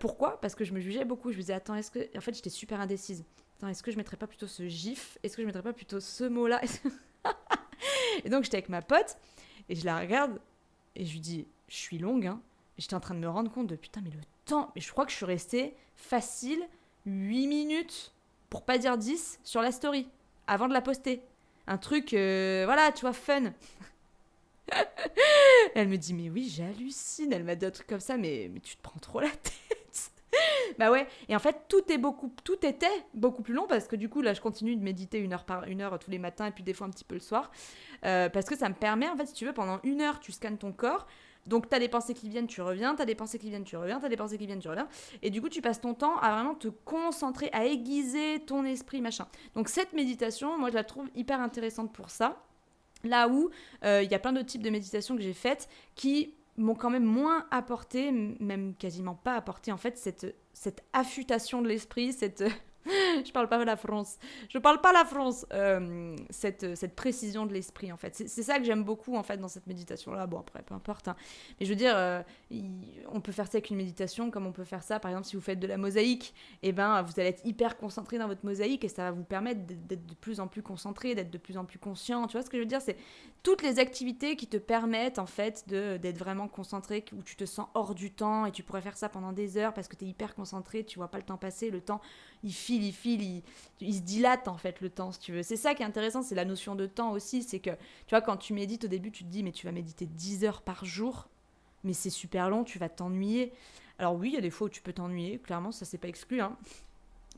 Pourquoi? Parce que je me jugeais beaucoup. Je me disais, attends, est-ce que... En fait, j'étais super indécise. Attends, est-ce que je mettrais pas plutôt ce gif? Est-ce que je mettrais pas plutôt ce mot-là? Et donc, j'étais avec ma pote. Et je la regarde. Et je lui dis, je suis longue, hein. Et j'étais en train de me rendre compte de, putain, mais le temps... Mais je crois que je suis restée facile 8 minutes, pour pas dire 10, sur la story, avant de la poster. Un truc, voilà, tu vois, fun. Elle me dit, mais oui, j'hallucine. Elle m'a dit un truc comme ça, mais tu te prends trop la tête. Bah ouais, et en fait, tout était beaucoup plus long parce que du coup, là, je continue de méditer 1 heure tous les matins et puis des fois un petit peu le soir. Parce que ça me permet, en fait, si tu veux, pendant 1 heure, tu scannes ton corps. Donc, t'as des pensées qui viennent, tu reviens, t'as des pensées qui viennent, tu reviens, t'as des pensées qui viennent, tu reviens. Et du coup, tu passes ton temps à vraiment te concentrer, à aiguiser ton esprit, machin. Donc, cette méditation, moi, je la trouve hyper intéressante pour ça. Là où il y a plein d'autres types de méditations que j'ai faites qui m'ont quand même moins apporté, même quasiment pas apporté, en fait, cette affûtation de l'esprit, je parle pas la France. Je parle pas la France. Cette précision de l'esprit, en fait. C'est ça que j'aime beaucoup, en fait, dans cette méditation-là. Bon, après, peu importe. Hein. Mais je veux dire, on peut faire ça avec une méditation, comme on peut faire ça, par exemple, si vous faites de la mosaïque, eh ben, vous allez être hyper concentré dans votre mosaïque et ça va vous permettre d'être de plus en plus concentré, d'être de plus en plus conscient. Tu vois ce que je veux dire? C'est toutes les activités qui te permettent, en fait, d'être vraiment concentré, où tu te sens hors du temps et tu pourrais faire ça pendant des heures parce que tu es hyper concentré, tu vois pas le temps passer, le temps, il file, il se dilate en fait le temps, si tu veux. C'est ça qui est intéressant, c'est la notion de temps aussi, c'est que, tu vois, quand tu médites au début, tu te dis, mais tu vas méditer 10 heures par jour, mais c'est super long, tu vas t'ennuyer. Alors oui, il y a des fois où tu peux t'ennuyer, clairement, ça c'est pas exclu, hein.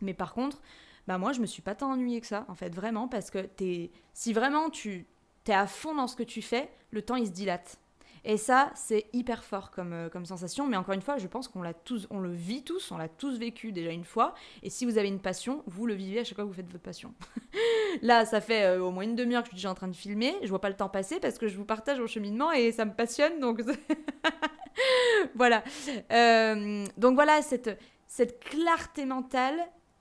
Mais par contre, bah moi, je me suis pas tant ennuyée que ça, en fait, vraiment, parce que si vraiment tu t'es à fond dans ce que tu fais, le temps, il se dilate. Et ça, c'est hyper fort comme sensation. Mais encore une fois, je pense qu'on le vit tous, on l'a tous vécu déjà une fois. Et si vous avez une passion, vous le vivez à chaque fois que vous faites votre passion. Là, ça fait au moins une demi-heure que je suis déjà en train de filmer. Je vois pas le temps passer parce que je vous partage mon cheminement et ça me passionne. Donc voilà. Donc voilà, cette clarté mentale,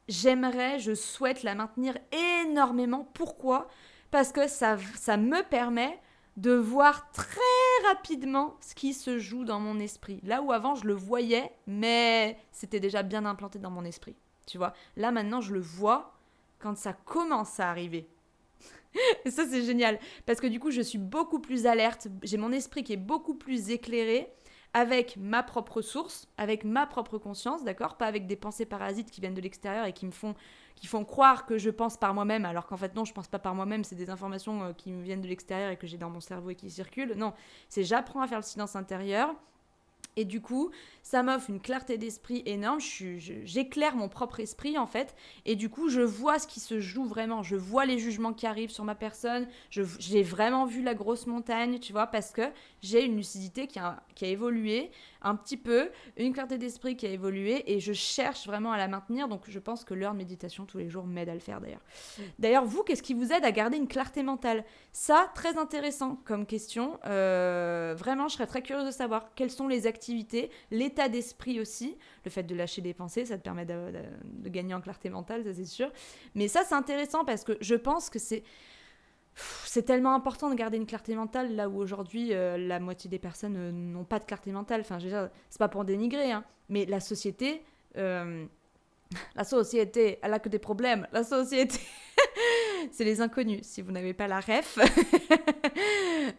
je souhaite la maintenir énormément. Pourquoi ? Parce que ça me permet de voir très rapidement ce qui se joue dans mon esprit. Là où avant, je le voyais, mais c'était déjà bien implanté dans mon esprit. Tu vois ? Là, maintenant, je le vois quand ça commence à arriver. Et ça, c'est génial. Parce que du coup, je suis beaucoup plus alerte. J'ai mon esprit qui est beaucoup plus éclairé avec ma propre source, avec ma propre conscience, d'accord ? Pas avec des pensées parasites qui viennent de l'extérieur et qui font croire que je pense par moi-même, alors qu'en fait, non, je pense pas par moi-même. C'est des informations qui me viennent de l'extérieur et que j'ai dans mon cerveau et qui circulent. Non, c'est j'apprends à faire le silence intérieur. Et du coup, ça m'offre une clarté d'esprit énorme. J'éclaire mon propre esprit, en fait. Et du coup, je vois ce qui se joue vraiment. Je vois les jugements qui arrivent sur ma personne. J'ai vraiment vu la grosse montagne, tu vois, parce que j'ai une lucidité qui a évolué un petit peu, une clarté d'esprit qui a évolué. Et je cherche vraiment à la maintenir. Donc, je pense que l'heure de méditation tous les jours m'aide à le faire, d'ailleurs. D'ailleurs, vous, qu'est-ce qui vous aide à garder une clarté mentale ? Ça, très intéressant comme question. Vraiment, je serais très curieuse de savoir quelles sont les activités, l'état d'esprit aussi. Le fait de lâcher des pensées, ça te permet de gagner en clarté mentale, ça c'est sûr. Mais ça, c'est intéressant parce que je pense que c'est tellement important de garder une clarté mentale là où aujourd'hui la moitié des personnes n'ont pas de clarté mentale. Enfin, je veux dire, c'est pas pour dénigrer, hein, mais la société, elle a que des problèmes. La société, c'est les inconnus. Si vous n'avez pas la ref,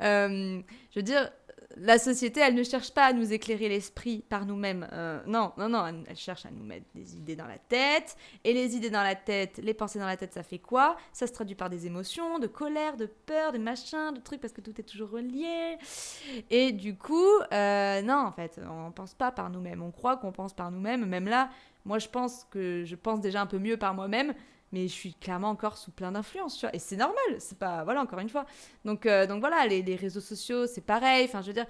je veux dire, la société, elle ne cherche pas à nous éclairer l'esprit par nous-mêmes. Non, elle cherche à nous mettre des idées dans la tête. Et les idées dans la tête, les pensées dans la tête, ça fait quoi ? Ça se traduit par des émotions, de colère, de peur, de machin, de trucs, parce que tout est toujours relié. Et du coup, non, en fait, on pense pas par nous-mêmes. On croit qu'on pense par nous-mêmes. Même là, moi, je pense déjà un peu mieux par moi-même. Mais je suis clairement encore sous plein d'influences, tu vois. Et c'est normal, c'est pas... Voilà, encore une fois. Donc voilà, les réseaux sociaux, c'est pareil. Enfin, je veux dire,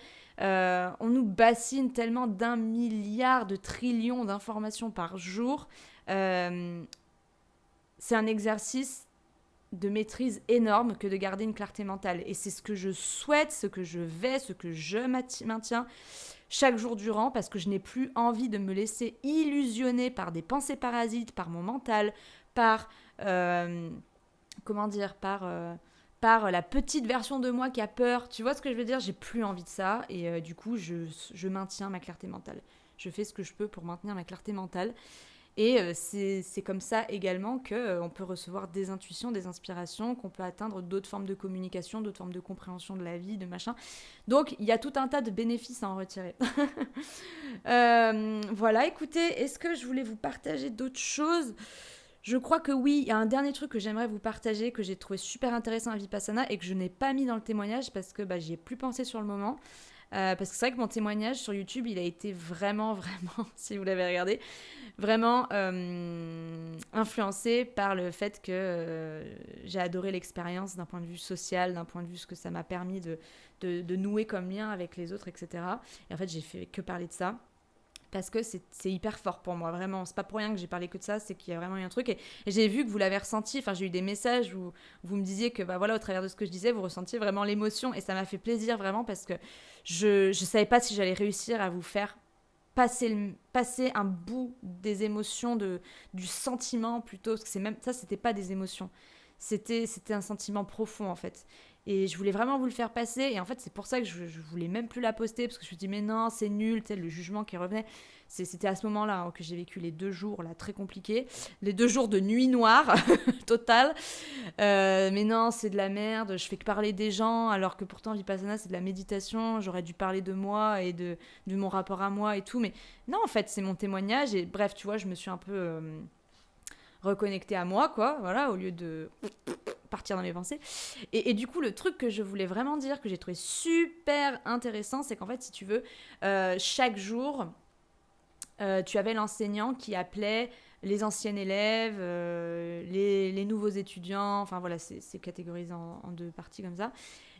on nous bassine tellement d'1 milliard de trillions d'informations par jour. C'est un exercice de maîtrise énorme que de garder une clarté mentale. Et c'est ce que je souhaite, ce que je maintiens chaque jour durant, parce que je n'ai plus envie de me laisser illusionner par des pensées parasites, par mon mental, par par la petite version de moi qui a peur. Tu vois ce que je veux dire ? J'ai plus envie de ça et du coup je maintiens ma clarté mentale. Je fais ce que je peux pour maintenir ma clarté mentale. Et c'est comme ça également qu'on peut recevoir des intuitions, des inspirations, qu'on peut atteindre d'autres formes de communication, d'autres formes de compréhension de la vie, de machin. Donc, il y a tout un tas de bénéfices à en retirer. Voilà, écoutez, est-ce que je voulais vous partager d'autres choses ? Je crois que oui, il y a un dernier truc que j'aimerais vous partager, que j'ai trouvé super intéressant à Vipassana et que je n'ai pas mis dans le témoignage parce que j'y ai plus pensé sur le moment. Parce que c'est vrai que mon témoignage sur YouTube, il a été vraiment, si vous l'avez regardé, vraiment influencé par le fait que j'ai adoré l'expérience d'un point de vue social, d'un point de vue ce que ça m'a permis de nouer comme lien avec les autres, etc. Et en fait, j'ai fait que parler de ça. Parce que c'est hyper fort pour moi, vraiment. C'est pas pour rien que j'ai parlé que de ça, c'est qu'il y a vraiment eu un truc. Et j'ai vu que vous l'avez ressenti. Enfin, j'ai eu des messages où vous me disiez que, voilà, au travers de ce que je disais, vous ressentiez vraiment l'émotion. Et ça m'a fait plaisir, vraiment, parce que je savais pas si j'allais réussir à vous faire passer un bout des émotions, du sentiment plutôt. Parce que c'était pas des émotions. C'était un sentiment profond, en fait. Et je voulais vraiment vous le faire passer. Et en fait, c'est pour ça que je voulais même plus la poster. Parce que je me suis dit, mais non, c'est nul. Tu sais, le jugement qui revenait. C'était à ce moment-là que j'ai vécu les 2 jours là, très compliqués. Les 2 jours de nuit noire totale. Mais non, c'est de la merde. Je fais que parler des gens. Alors que pourtant, Vipassana, c'est de la méditation. J'aurais dû parler de moi et de mon rapport à moi et tout. Mais non, en fait, c'est mon témoignage. Et bref, tu vois, je me suis un peu reconnectée à moi, quoi. Voilà, au lieu de partir dans mes pensées. Et du coup, le truc que je voulais vraiment dire, que j'ai trouvé super intéressant, c'est qu'en fait, si tu veux, chaque jour, tu avais l'enseignant qui appelait les anciennes élèves, les nouveaux étudiants, enfin voilà, c'est catégorisé en deux parties comme ça.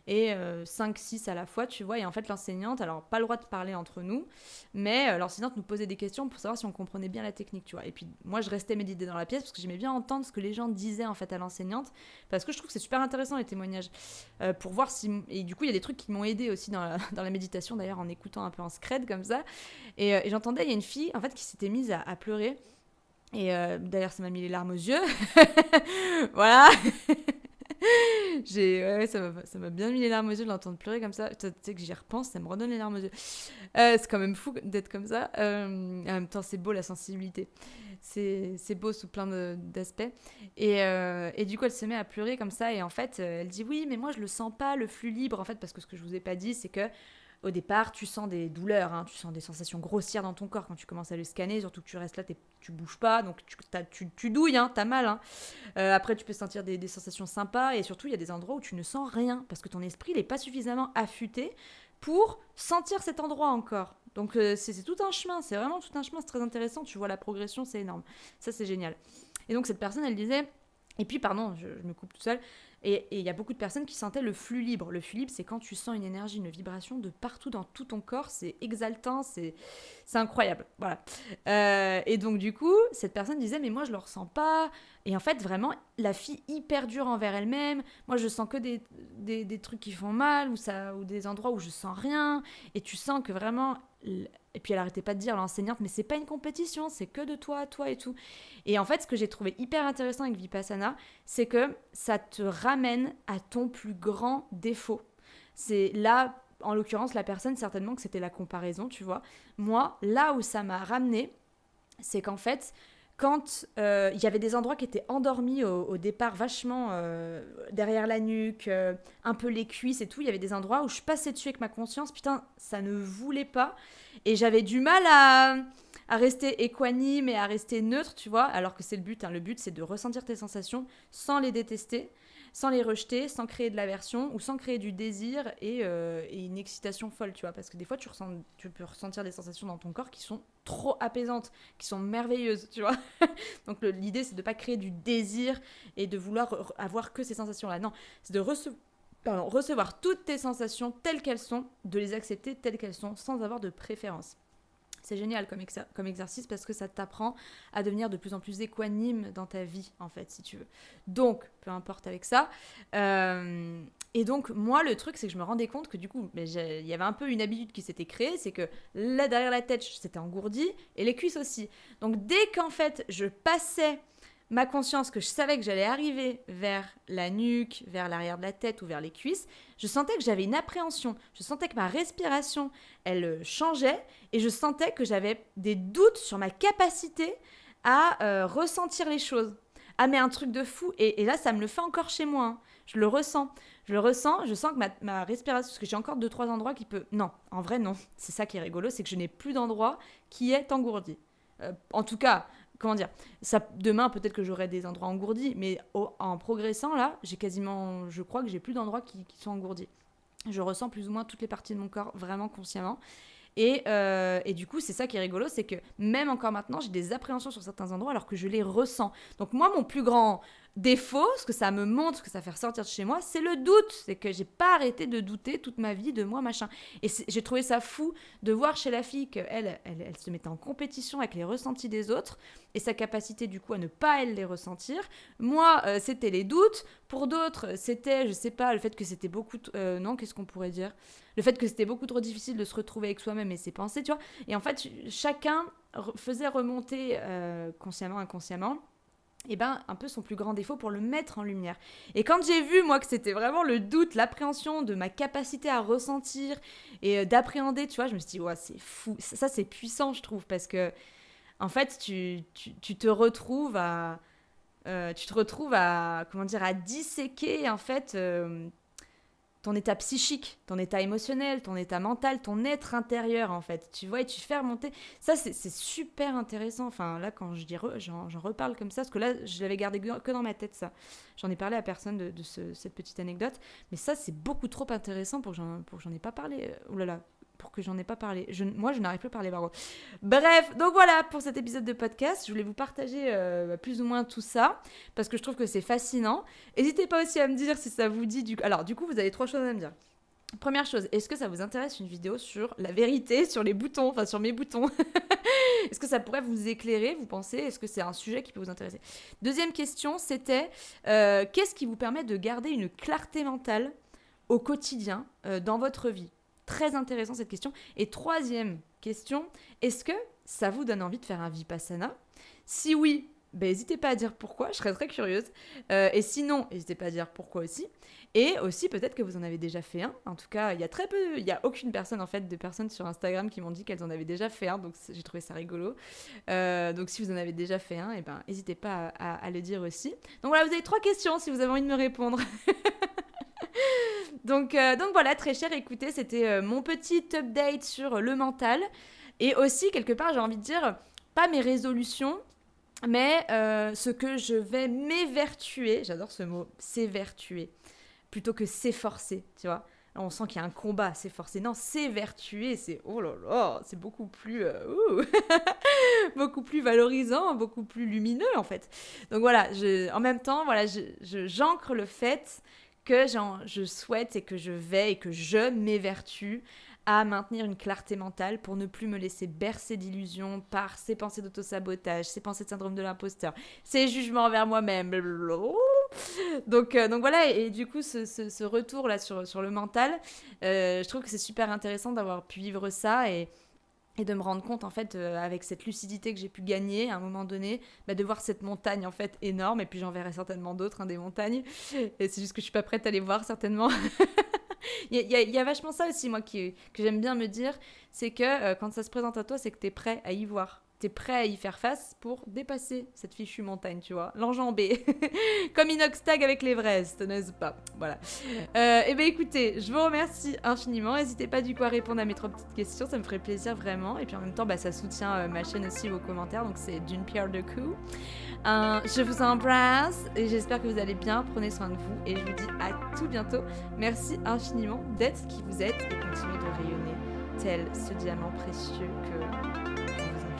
Et 5-6 à la fois, tu vois. Et en fait, l'enseignante, alors pas le droit de parler entre nous, mais l'enseignante nous posait des questions pour savoir si on comprenait bien la technique, tu vois. Et puis moi, je restais méditer dans la pièce parce que j'aimais bien entendre ce que les gens disaient en fait à l'enseignante, parce que je trouve que c'est super intéressant les témoignages, pour voir si... Et du coup, il y a des trucs qui m'ont aidé aussi dans la méditation, d'ailleurs, en écoutant un peu en scred comme ça. Et j'entendais, il y a une fille, en fait, qui s'était mise à pleurer. Et d'ailleurs, ça m'a mis les larmes aux yeux. Voilà. Ouais, ça m'a bien mis les larmes aux yeux de l'entendre pleurer comme ça. Tu sais que j'y repense, ça me redonne les larmes aux yeux. C'est quand même fou d'être comme ça. En même temps, c'est beau la sensibilité. C'est beau sous plein d'aspects. Et du coup, elle se met à pleurer comme ça. Et en fait, elle dit oui, mais moi, je le sens pas, le flux libre. En fait, parce que ce que je vous ai pas dit, c'est que au départ, tu sens des douleurs, hein, tu sens des sensations grossières dans ton corps quand tu commences à le scanner, surtout que tu restes là, tu bouges pas, donc tu douilles, hein, t'as mal. Hein. Après, tu peux sentir des sensations sympas, et surtout, il y a des endroits où tu ne sens rien, parce que ton esprit n'est pas suffisamment affûté pour sentir cet endroit encore. Donc, c'est tout un chemin, c'est vraiment tout un chemin, c'est très intéressant, tu vois la progression, c'est énorme. Ça, c'est génial. Et donc, cette personne, elle disait... Et puis, pardon, je me coupe tout seul. Et il y a beaucoup de personnes qui sentaient le flux libre. Le flux libre, c'est quand tu sens une énergie, une vibration de partout dans tout ton corps. C'est exaltant, c'est incroyable. Voilà. Et donc, du coup, cette personne disait, mais moi, je le ressens pas. Et en fait, vraiment, la fille hyper dure envers elle-même. Moi, je sens que des trucs qui font mal ou des endroits où je sens rien. Et tu sens que vraiment... Et puis, elle arrêtait pas de dire, l'enseignante, mais c'est pas une compétition, c'est que de toi, toi et tout. Et en fait, ce que j'ai trouvé hyper intéressant avec Vipassana, c'est que ça te ramène à ton plus grand défaut. C'est là, en l'occurrence, la personne, certainement que c'était la comparaison, tu vois. Moi, là où ça m'a ramené, c'est qu'en fait, quand il y avait des endroits qui étaient endormis au départ, vachement derrière la nuque, un peu les cuisses et tout, il y avait des endroits où je passais dessus avec ma conscience, putain, ça ne voulait pas. Et j'avais du mal à rester équanime et à rester neutre, tu vois, alors que c'est le but. Hein. Le but, c'est de ressentir tes sensations sans les détester, sans les rejeter, sans créer de l'aversion ou sans créer du désir et une excitation folle, tu vois. Parce que des fois, tu peux ressentir des sensations dans ton corps qui sont trop apaisantes, qui sont merveilleuses, tu vois. Donc l'idée, c'est de ne pas créer du désir et de vouloir avoir que ces sensations-là. Non, c'est de recevoir toutes tes sensations telles qu'elles sont, de les accepter telles qu'elles sont, sans avoir de préférence. C'est génial comme exercice parce que ça t'apprend à devenir de plus en plus équanime dans ta vie, en fait, si tu veux. Donc, peu importe avec ça. Et donc, moi, le truc, c'est que je me rendais compte que du coup, il y avait un peu une habitude qui s'était créée, c'est que là, derrière la tête, c'était engourdi et les cuisses aussi. Donc, dès qu'en fait, je passais ma conscience, que je savais que j'allais arriver vers la nuque, vers l'arrière de la tête ou vers les cuisses, je sentais que j'avais une appréhension. Je sentais que ma respiration, elle changeait et je sentais que j'avais des doutes sur ma capacité à ressentir les choses. Ah mais un truc de fou, et là ça me le fait encore chez moi, hein. Je le ressens, je sens que ma respiration, parce que j'ai encore 2-3 endroits qui peut... Non, en vrai non, c'est ça qui est rigolo, c'est que je n'ai plus d'endroit qui est engourdi. En tout cas, comment dire, ça, demain peut-être que j'aurai des endroits engourdis, mais en progressant là, je crois que j'ai plus d'endroits qui sont engourdis. Je ressens plus ou moins toutes les parties de mon corps vraiment consciemment. Et du coup, c'est ça qui est rigolo, c'est que même encore maintenant, j'ai des appréhensions sur certains endroits alors que je les ressens. Donc moi, mon plus grand défaut, ce que ça me montre, ce que ça fait ressortir de chez moi, c'est le doute. C'est que j'ai pas arrêté de douter toute ma vie de moi, machin. Et j'ai trouvé ça fou de voir chez la fille qu'elle elle se mettait en compétition avec les ressentis des autres et sa capacité du coup à ne pas elle les ressentir. Moi, c'était les doutes. Pour d'autres, c'était, je sais pas, le fait que c'était beaucoup... non, qu'est-ce qu'on pourrait dire ? Le fait que c'était beaucoup trop difficile de se retrouver avec soi-même et ses pensées, tu vois. Et en fait, chacun faisait remonter consciemment, inconsciemment, et ben un peu son plus grand défaut pour le mettre en lumière. Et quand j'ai vu, moi, que c'était vraiment le doute, l'appréhension de ma capacité à ressentir et d'appréhender, tu vois, je me suis dit, ouais, c'est fou. Ça, c'est puissant, je trouve, parce que, en fait, tu te retrouves à... comment dire, à disséquer, en fait... ton état psychique, ton état émotionnel, ton état mental, ton être intérieur, en fait. Tu vois, et tu fais remonter. Ça, c'est super intéressant. Enfin, là, quand je dis j'en reparle comme ça, parce que là, je l'avais gardé que dans ma tête, ça. J'en ai parlé à personne cette petite anecdote. Mais ça, c'est beaucoup trop intéressant pour que j'en ai pas parlé. Oh là là. pour que j'en ai pas parlé. Moi, je n'arrive plus à parler, Margot. Bref, donc voilà pour cet épisode de podcast. Je voulais vous partager plus ou moins tout ça, parce que je trouve que c'est fascinant. N'hésitez pas aussi à me dire si ça vous dit. Alors, du coup, vous avez 3 choses à me dire. Première chose, est-ce que ça vous intéresse une vidéo sur la vérité, sur les boutons, enfin sur mes boutons? Est-ce que ça pourrait vous éclairer, vous pensez? Est-ce que c'est un sujet qui peut vous intéresser? Deuxième question, c'était qu'est-ce qui vous permet de garder une clarté mentale au quotidien dans votre vie? Très intéressant cette question. Et troisième question, est-ce que ça vous donne envie de faire un Vipassana? Si oui, n'hésitez pas à dire pourquoi, je serais très curieuse. Et sinon, n'hésitez pas à dire pourquoi aussi. Et aussi, peut-être que vous en avez déjà fait un. En tout cas, il y a aucune personne, en fait, de personnes sur Instagram qui m'ont dit qu'elles en avaient déjà fait un. Donc, j'ai trouvé ça rigolo. Donc, si vous en avez déjà fait un, n'hésitez pas à le dire aussi. Donc, voilà, vous avez 3 questions si vous avez envie de me répondre. donc voilà, très cher, écoutez, c'était mon petit update sur le mental. Et aussi, quelque part, j'ai envie de dire, pas mes résolutions, mais ce que je vais m'évertuer, j'adore ce mot, s'évertuer, plutôt que s'efforcer, tu vois. Là, on sent qu'il y a un combat, s'efforcer. Non, s'évertuer, c'est oh là là, c'est beaucoup plus, beaucoup plus valorisant, beaucoup plus lumineux en fait. Donc voilà, en même temps, voilà, j'ancre le fait que je souhaite et que je vais et que je m'évertue à maintenir une clarté mentale pour ne plus me laisser bercer d'illusions par ces pensées d'autosabotage, ces pensées de syndrome de l'imposteur, ces jugements envers moi-même. Donc voilà, et du coup, ce retour là sur le mental, je trouve que c'est super intéressant d'avoir pu vivre ça et de me rendre compte en fait avec cette lucidité que j'ai pu gagner à un moment donné, de voir cette montagne en fait énorme, et puis j'en verrai certainement d'autres, des montagnes, et c'est juste que je suis pas prête à les voir certainement. Il y a vachement ça aussi, moi, que j'aime bien me dire, c'est que quand ça se présente à toi, c'est que t'es prêt à y voir. T'es prêt à y faire face pour dépasser cette fichue montagne, tu vois, l'enjamber. Comme Inoxtag avec l'Everest, n'est-ce pas? Voilà. Et bien écoutez, je vous remercie infiniment. N'hésitez pas du coup à répondre à mes 3 petites questions, ça me ferait plaisir vraiment. Et puis en même temps, ça soutient ma chaîne aussi, vos commentaires, donc c'est d'une pierre deux coups. Je vous embrasse et j'espère que vous allez bien. Prenez soin de vous et je vous dis à tout bientôt. Merci infiniment d'être qui vous êtes et continuez de rayonner tel ce diamant précieux que vous incarnez.